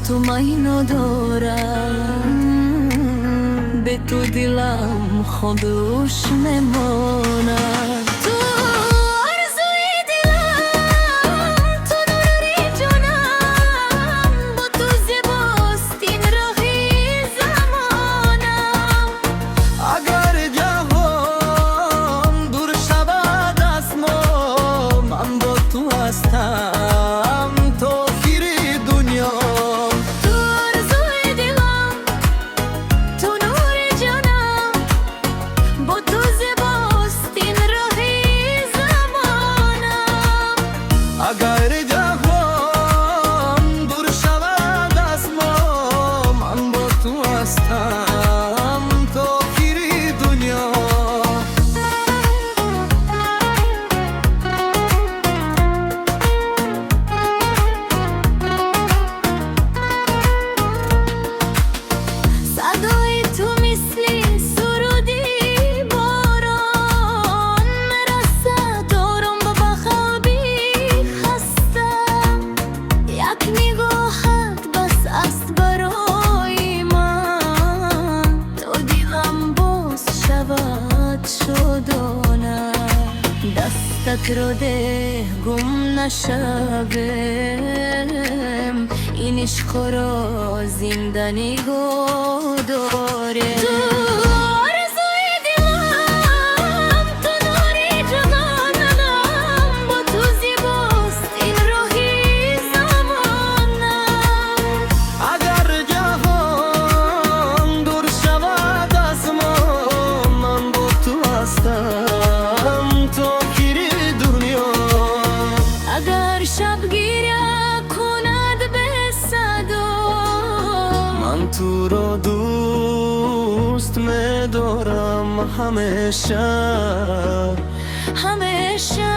تو من اینو دارم، به تو دلم خودش نمانم. تو آرزوی دلم، تو نوری جانم، با تو زیباست این راهی زمانم. اگر جهان دور شود از ما، من با تو هستم تا آخر دنیا. تو آرزوی دلم، تو نوری جانم، با تو زیباست این راهی زمانم. اگر جهان دور شود از ما، من با تو هستم تا آخر دنیا. صدای تو مثل سرودی باران، میرسد آرام به بخوابی خستم. یک نگاهت بس است برای من، تا دلم باز شود شادانه. دستت رو ده گم نشوم، این عشق را زنده نگاه داره. تو آرزوی دلم، تو نوری جانم، با تو زیباست این راهی زمانم. اگر جهان دور شود از ما، من با تو هستم تا آخر دنیا. اگر شب گیره کند به صدا، من تو را دوست می‌دارم همیشه. همیشه